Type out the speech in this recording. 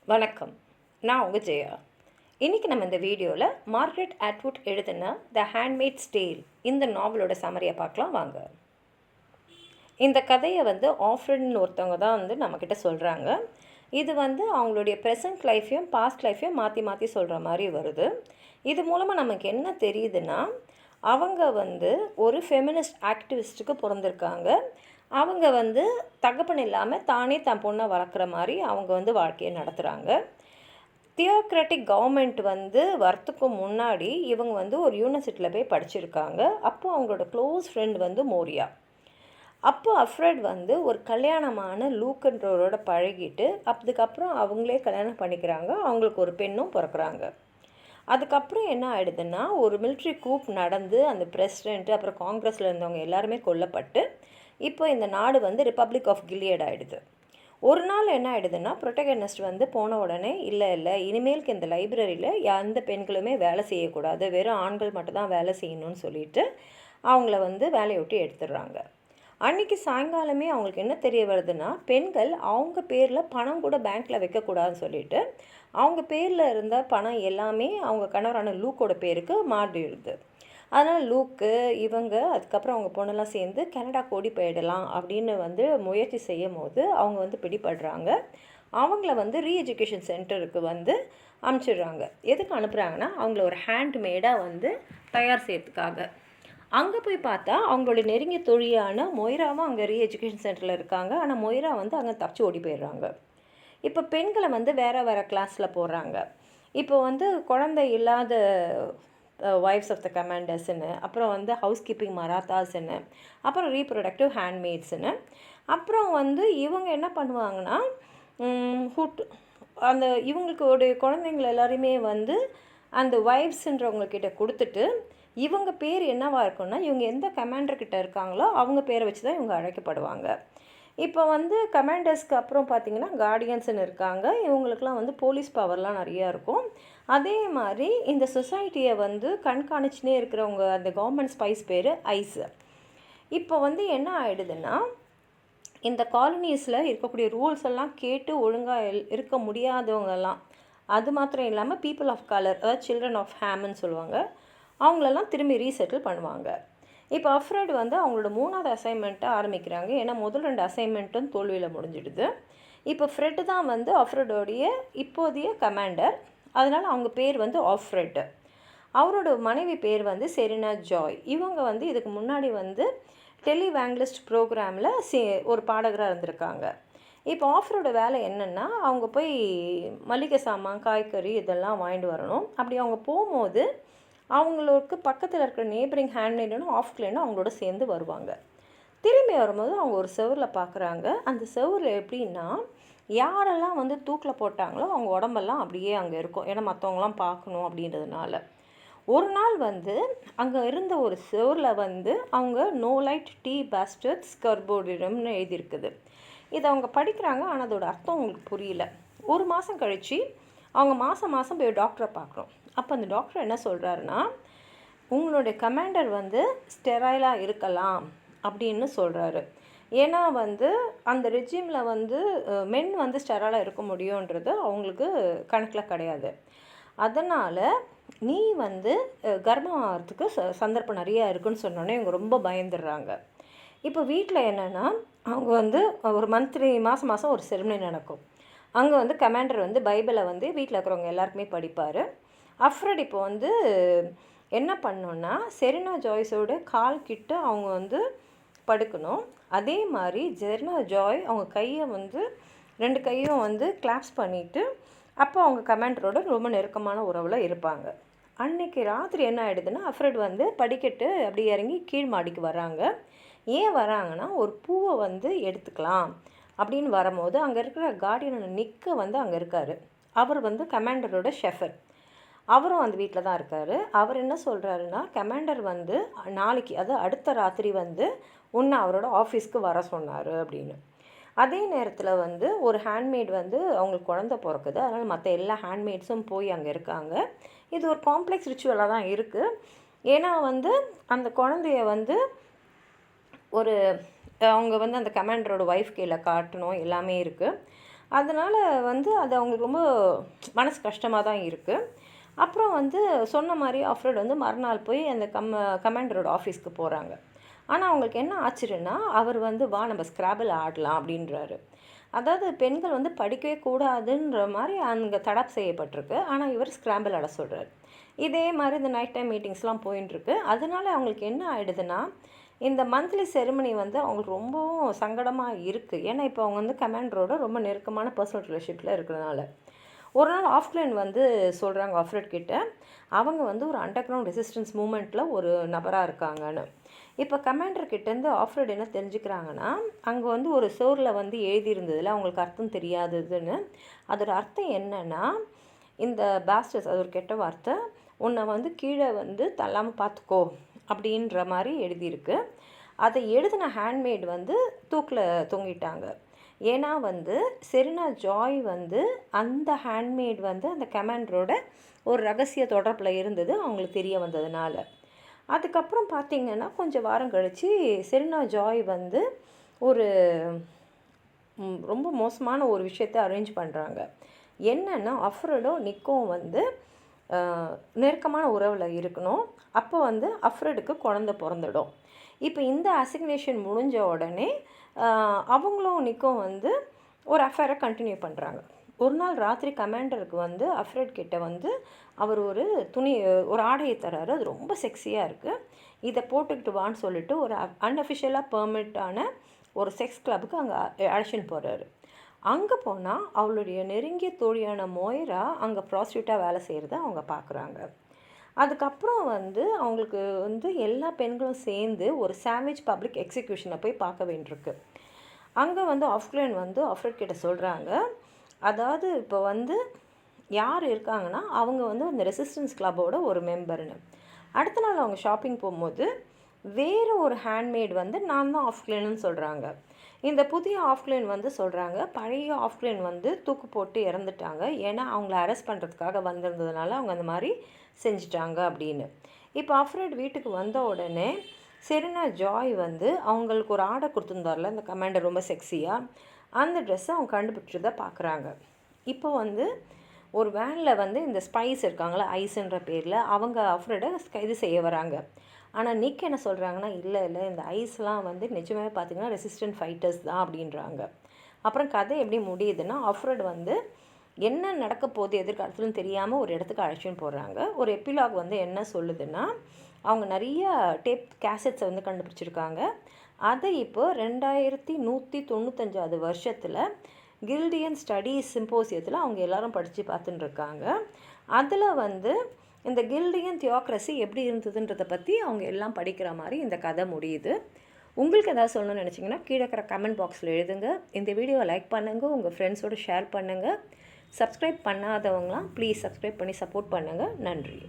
வணக்கம். நான் உங்கள் ஜெயா. இன்றைக்கி நம்ம இந்த வீடியோவில் மார்கரெட் அட்வுட் எழுதின த ஹேண்ட்மெய்ட்ஸ் டேல் இந்த நாவலோட சம்மரியை பார்க்கலாம் வாங்க. இந்த கதையை ஆஃப்ரின்னு ஒருத்தவங்க தான் நம்மக்கிட்ட சொல்கிறாங்க. இது அவங்களுடைய ப்ரெசன்ட் லைஃப்பையும் பாஸ்ட் லைஃப்பையும் மாற்றி மாற்றி சொல்கிற மாதிரி வருது. இது மூலமாக நமக்கு என்ன தெரியுதுன்னா, அவங்க ஒரு ஃபெமினிஸ்ட் ஆக்டிவிஸ்ட்டுக்கு பிறந்திருக்காங்க. அவங்க தகப்பன் இல்லாமல் தானே தன் பொண்ணை வளர்க்குற மாதிரி அவங்க வாழ்க்கையை நடத்துகிறாங்க. தியோக்ராட்டிக் கவர்மெண்ட் வரத்துக்கு முன்னாடி இவங்க ஒரு யூனிவர்சிட்டியில் போய் படிச்சிருக்காங்க. அப்போது அவங்களோட க்ளோஸ் ஃப்ரெண்ட் மோரியா. அப்போது அஃப்ரெட் ஒரு கல்யாணமான லூக்கன்றவரோட பழகிட்டு அதுக்கப்புறம் அவங்களே கல்யாணம் பண்ணிக்கிறாங்க. அவங்களுக்கு ஒரு பெண்ணும் பிறக்கிறாங்க. அதுக்கப்புறம் என்ன ஆகிடுதுன்னா, ஒரு மிலிட்ரி கூப் நடந்து அந்த பிரசிடெண்ட்டு அப்புறம் காங்கிரஸில் இருந்தவங்க எல்லாருமே கொல்லப்பட்டு இப்போ இந்த நாடு ரிப்பப்ளிக் ஆஃப் கிலியட் ஆகிடுது. ஒரு நாள் என்ன ஆகிடுதுன்னா, ப்ரொட்டகனிஸ்ட் போன உடனே இல்லை இனிமேலுக்கு இந்த லைப்ரரியில் எந்த பெண்களுமே வேலை செய்யக்கூடாது, வெறும் ஆண்கள் மட்டும்தான் வேலை செய்யணும்னு சொல்லிட்டு அவங்கள வேலையை விட்டு எடுத்துடுறாங்க. அன்றைக்கி சாயங்காலமே அவங்களுக்கு என்ன தெரிய வருதுன்னா, பெண்கள் அவங்க பேரில் பணம் கூட பேங்க்கில் வைக்கக்கூடாதுன்னு சொல்லிட்டு அவங்க பேரில் இருந்த பணம் எல்லாமே அவங்க கணவரான லூக்கோட பேருக்கு மாறிடுது. அதனால் லூக்கு இவங்க அதுக்கப்புறம் அவங்க பொண்ணெல்லாம் சேர்ந்து கனடா ஓடி போயிடலாம் அப்படின்னு முயற்சி செய்யும் போது அவங்க பிடிபடுறாங்க. அவங்கள ரீஎஜுகேஷன் சென்டருக்கு அனுப்பிச்சிடுறாங்க. எதுக்கு அனுப்புகிறாங்கன்னா, அவங்கள ஒரு ஹேண்ட்மேடாக தயார் செய்யறதுக்காக. அங்கே போய் பார்த்தா அவங்களுடைய நெருங்கிய தொழிலான மொய்ராவும் அங்கே ரீஎஜுகேஷன் சென்டரில் இருக்காங்க. ஆனால் மொய்ரா அங்கே தப்பிச்சு ஓடி போயிடுறாங்க. இப்போ பெண்களை வேறு கிளாஸில் போடுறாங்க. இப்போ குழந்தை இல்லாத வைஃப்ஸ் ஆஃப் த கமாண்டர்ஸ்ன்னு, அப்புறம் ஹவுஸ் கீப்பிங் மராத்தாஸ்ன்னு, அப்புறம் ரீப்ரொடக்டிவ் ஹேண்ட்மெய்ட்ஸ்ன்னு, அப்புறம் இவங்க என்ன பண்ணுவாங்கன்னா, அந்த இவங்களுக்கு ஒரு குழந்தைங்கள எல்லாருமே அந்த வைஃப்ஸுன்றவங்கக்கிட்ட கொடுத்துட்டு இவங்க பேர் என்னவாக இருக்குன்னா, இவங்க எந்த கமாண்டர்கிட்ட இருக்காங்களோ அவங்க பேரை வச்சு தான் இவங்க அழைக்கப்படுவாங்க. இப்போ கமாண்டர்ஸ்க்கு அப்புறம் பார்த்திங்கன்னா கார்டியன்ஸ்ன்னு இருக்காங்க. இவங்களுக்கெலாம் போலீஸ் பவர்லாம் நிறையா இருக்கும். அதே மாதிரி இந்த சொசைட்டியை கண்காணிச்சுனே இருக்கிறவங்க அந்த கவர்மெண்ட் ஸ்பைஸ் பேர் ஐஸ். இப்போ என்ன ஆகிடுதுன்னா, இந்த காலனிஸில் இருக்கக்கூடிய ரூல்ஸ் எல்லாம் கேட்டு ஒழுங்காக இருக்க முடியாதவங்கெல்லாம், அது மாத்திரம் இல்லாமல் பீப்புள் ஆஃப் கலர், அதாவது சில்ட்ரன் ஆஃப் ஹேம்னு சொல்லுவாங்க, அவங்களெல்லாம் திரும்பி ரீசெட்டில் பண்ணுவாங்க. இப்போ அஃப்ரெட் அவங்களோட 3வது அசைன்மெண்ட்டை ஆரம்பிக்கிறாங்க. ஏன்னா முதல் 2 அசைன்மெண்ட்டும் தோல்வியில் முடிஞ்சிடுது. இப்போ ஃப்ரெட்டு தான் அஃப்ரெடோடைய இப்போதைய கமாண்டர். அதனால் அவங்க பேர் ஆஃப்ரெட். அவரோட மனைவி பேர் செரினா ஜாய். இவங்க இதுக்கு முன்னாடி டெலிவேங்கலிஸ்ட் ப்ரோக்ராமில் ஒரு பாடகராக இருந்திருக்காங்க. இப்போ ஆஃப்ரோட வேலை என்னென்னா, அவங்க போய் மளிகை சாமான், காய்கறி இதெல்லாம் வாங்கிட்டு வரணும். அப்படி அவங்க போகும்போது அவங்களுக்கு பக்கத்தில் இருக்கிற நேபரிங் ஹேண்ட்மெய்டும் ஆஃப்க்லேண்டும் அவங்களோட சேர்ந்து வருவாங்க. திரும்பி வரும்போது அவங்க ஒரு செவரில் பார்க்குறாங்க. அந்த செவரில் எப்படின்னா, யாரெல்லாம் தூக்கில் போட்டாங்களோ அவங்க உடம்பெல்லாம் அப்படியே அங்கே இருக்கும். ஏன்னா மற்றவங்களாம் பார்க்கணும் அப்படின்றதுனால. ஒரு நாள் அங்கே இருந்த ஒரு செவரில் அவங்க நோ லைட் டீ பாஸ்டர்ட் ஸ்கர்போர்டிரம்னு எழுதியிருக்குது. இதை அவங்க படிக்கிறாங்க. ஆனால் அதோட அர்த்தம் அவங்களுக்கு புரியல. ஒரு மாதம் கழித்து அவங்க மாதம் போய் டாக்டரை பார்க்குறோம். அப்போ அந்த டாக்டர் என்ன சொல்கிறாருன்னா, உங்களுடைய கமாண்டர் ஸ்டெரைலாக இருக்கலாம் அப்படின்னு சொல்கிறாரு. ஏன்னா அந்த ரெஜிமில் மென் ஸ்டெரைலாக இருக்க முடியுன்றது அவங்களுக்கு கணக்கில் கிடையாது. அதனால் நீ கர்ப்பம் ஆகிறதுக்கு சந்தர்ப்பம் நிறையா இருக்குன்னு சொன்னோன்னே இவங்க ரொம்ப பயந்துடுறாங்க. இப்போ வீட்டில் என்னென்னா, அவங்க ஒரு மந்த்லி மாதம் ஒரு செரிமனி நடக்கும். அங்கே கமாண்டர் பைபிளை வீட்டில் இருக்கிறவங்க எல்லாருக்குமே படிப்பார். அஃப்ரெட் இப்போ என்ன பண்ணோன்னா, செரினா ஜாய்ஸோட கால் கிட்ட அவங்க படுக்கணும். அதே மாதிரி செரினா ஜாய் அவங்க கையை 2 கையும் கிளாப்ஸ் பண்ணிவிட்டு அப்போ அவங்க கமாண்டரோட ரொம்ப நெருக்கமான உறவில் இருப்பாங்க. அன்றைக்கி ராத்திரி என்ன ஆகிடுதுன்னா, அஃப்ரெட் படிக்கட்டு அப்படி இறங்கி கீழ் மாடிக்கு வராங்க. ஏன் வராங்கன்னா, ஒரு பூவை எடுத்துக்கலாம் அப்படின்னு வரும்போது அங்கே இருக்கிற கார்டியனோட நிக்க அங்கே இருக்கார். அவர் கமாண்டரோட ஷெஃபர். அவரும் அந்த வீட்டில் தான் இருக்கார். அவர் என்ன சொல்கிறாருன்னா, கமாண்டர் நாளைக்கு அதாவது அடுத்த ராத்திரி உன்னை அவரோட ஆஃபீஸ்க்கு வர சொன்னார் அப்படின்னு. அதே நேரத்தில் ஒரு ஹேண்ட்மெய்ட் அவங்களுக்கு குழந்தை பிறக்குது. அதனால் மற்ற எல்லா ஹேண்ட்மெய்ட்ஸும் போய் அங்கே இருக்காங்க. இது ஒரு காம்ப்ளெக்ஸ் ரிச்சுவலாக தான் இருக்குது. ஏன்னா அந்த குழந்தைய ஒரு அவங்க அந்த கமாண்டரோட ஒய்ஃப் கீழே காட்டணும் எல்லாமே இருக்குது. அதனால் வந்து அது அவங்களுக்கு ரொம்ப மனசு கஷ்டமாக தான் இருக்குது. அப்புறம் வந்து சொன்ன மாதிரி ஆஃப்ரோட் வந்து மறுநாள் போய் அந்த கமாண்டரோட ஆஃபீஸ்க்கு போகிறாங்க. ஆனால் அவங்களுக்கு என்ன ஆச்சரியன்னா, அவர் வந்து வா நம்ம ஸ்க்ராபிள் ஆடலாம் அப்படின்றாரு. அதாவது பெண்கள் வந்து படிக்கவே கூடாதுன்ற மாதிரி அங்கே தடை செய்யப்பட்டிருக்கு. ஆனால் இவர் ஸ்க்ராம்பிள் ஆட சொல்கிறார். இதே மாதிரி இந்த நைட் டைம் மீட்டிங்ஸ்லாம் போயின்ட்டுருக்கு. அதனால அவங்களுக்கு என்ன ஆகிடுதுன்னா, இந்த மந்த்லி செரிமனி வந்து அவங்களுக்கு ரொம்பவும் சங்கடமாக இருக்குது. ஏன்னா இப்போ அவங்க வந்து கமாண்டரோட ரொம்ப நெருக்கமான பர்சனல் ரிலேஷன்ஷிப்பில் இருக்கிறதுனால. ஒரு நாள் ஆஃப்லைன் வந்து சொல்கிறாங்க ஆஃப்ரெட் கிட்ட, அவங்க வந்து ஒரு அண்டர் கிரவுண்ட் ரெசிஸ்டன்ஸ் மூமெண்ட்டில் ஒரு நபராக இருக்காங்கன்னு. இப்போ கமாண்டர் கிட்டேருந்து ஆஃப்ரெட் என்ன தெரிஞ்சுக்கிறாங்கன்னா, அங்கே வந்து ஒரு சோரில் வந்து எழுதியிருந்ததில் அவங்களுக்கு அர்த்தம் தெரியாததுன்னு. அதோட அர்த்தம் என்னென்னா, இந்த பேஸ்டர்ஸ், அது ஒரு கெட்ட வார்த்தை, உன்னை வந்து கீழே வந்து தள்ளாமல் பார்த்துக்கோ அப்படின்ற மாதிரி எழுதியிருக்கு. அதை எழுதின ஹேண்ட்மேட் வந்து தூக்கில் தொங்கிட்டாங்க. ஏன்னா வந்து செரினா ஜாய் வந்து அந்த ஹேண்ட்மேட் வந்து அந்த கமாண்டரோட ஒரு ரகசிய தொடர்பில் இருந்தது அவங்களுக்கு தெரிய வந்ததுனால. அதுக்கப்புறம் பார்த்திங்கன்னா கொஞ்சம் வாரம் கழித்து செரினா ஜாய் வந்து ஒரு ரொம்ப மோசமான ஒரு விஷயத்தை அரேஞ்ச் பண்ணுறாங்க. என்னென்னா அஃப்ரெடும் நிக்கும் வந்து நெருக்கமான உறவில் இருக்கணும். அப்போ வந்து அஃப்ரெடுக்கு குழந்த பிறந்துடும். இப்போ இந்த அசிக்னேஷன் முடிஞ்ச உடனே அவங்களும் நிக்கும் வந்து ஒரு அஃபேரை கண்டினியூ பண்ணுறாங்க. ஒரு நாள் ராத்திரி கமாண்டருக்கு வந்து அஃப்ரெட் கிட்ட வந்து அவர் ஒரு ஆடையை தராரு. அது ரொம்ப செக்ஸியாக இருக்குது, இதை போட்டுக்கிட்டு வான்னு சொல்லிட்டு ஒரு அன்அஃபிஷியலாக பெர்மிட்டான ஒரு செக்ஸ் கிளப்புக்கு அங்கே அழைச்சின்னு போகிறாரு. அங்கே போனால் அவளுடைய நெருங்கிய தோழியான மோயரா அங்கே ப்ராஸ்டியூட்டாக வேலை செய்கிறத அவங்க பார்க்குறாங்க. அதுக்கப்புறம் வந்து அவங்களுக்கு வந்து எல்லா பெண்களும் சேர்ந்து ஒரு சாவேஜ் பப்ளிக் எக்ஸிக்யூஷனை போய் பார்க்க வேண்டியிருக்கு. அங்கே வந்து ஆஃப்லைன் வந்து ஆஃப்ரெட் கிட்ட சொல்கிறாங்க, அதாவது இப்போ வந்து யார் இருக்காங்கன்னா அவங்க வந்து அந்த ரெசிஸ்டன்ஸ் கிளப்போட ஒரு மெம்பர்னு. அடுத்த நாள் அவங்க ஷாப்பிங் போகும்போது வேறு ஒரு ஹேண்ட்மேட் வந்து நான் தான் ஆஃப்லைன்னு சொல்கிறாங்க. இந்த புதிய ஆஃப்லைன் வந்து சொல்கிறாங்க, பழைய ஆஃப்லைன் வந்து தூக்கு போட்டு இறந்துட்டாங்க, ஏன்னா அவங்கள அரெஸ்ட் பண்ணுறதுக்காக வந்திருந்ததுனால அவங்க அந்த மாதிரி செஞ்சிட்டாங்க அப்படின்னு. இப்போ அஃப்ரெட் வீட்டுக்கு வந்த உடனே செரினா ஜாய் வந்து அவங்களுக்கு ஒரு ஆடை கொடுத்துருந்தார்ல அந்த கமாண்டர் ரொம்ப செக்ஸியாக, அந்த ட்ரெஸ்ஸை அவங்க கண்டுபிடிச்சதை பார்க்குறாங்க. இப்போ வந்து ஒரு வேனில் வந்து இந்த ஸ்பைஸ் இருக்காங்களா ஐஸுன்ற பேரில், அவங்க அஃப்ரெடை கைது செய்ய வராங்க. ஆனால் நிக் என்ன சொல்கிறாங்கன்னா, இல்லை இந்த ஐஸ்லாம் வந்து நிஜமே பார்த்திங்கன்னா ரெசிஸ்டன்ட் ஃபைட்டர்ஸ் தான் அப்படின்றாங்க. அப்புறம் கதை எப்படி முடியுதுன்னா, அஃப்ரெட் வந்து என்ன நடக்க போகுது எதிர்காலத்துலன்னு தெரியாமல் ஒரு இடத்துக்கு அழைச்சின்னு போடுறாங்க. ஒரு எப்பிலாக் வந்து என்ன சொல்லுதுன்னா, அவங்க நிறைய டேப் கேசட்ஸை வந்து கண்டுபிடிச்சிருக்காங்க. அதை இப்போ 2195 வருஷத்தில் கில்டியன் ஸ்டடீஸ் சிம்போசியத்தில் அவங்க எல்லாரும் படித்து பார்த்துட்டு இருக்காங்க. அதில் வந்து இந்த கில்டியன் தியோக்ரஸி எப்படி இருந்ததுன்றதை பற்றி அவங்க எல்லாம் படிக்கிற மாதிரி இந்த கதை முடியுது. உங்களுக்கு எதாவது சொல்லணும்னு நினச்சிங்கன்னா கீழே இருக்கிற கமெண்ட் பாக்ஸில் எழுதுங்க. இந்த வீடியோவை லைக் பண்ணுங்கள், உங்கள் ஃப்ரெண்ட்ஸோடு ஷேர் பண்ணுங்கள். சப்ஸ்கிரைப் பண்ணாதவங்களாம் ப்ளீஸ் சப்ஸ்கிரைப் பண்ணி சப்போர்ட் பண்ணுங்கள். நன்றி.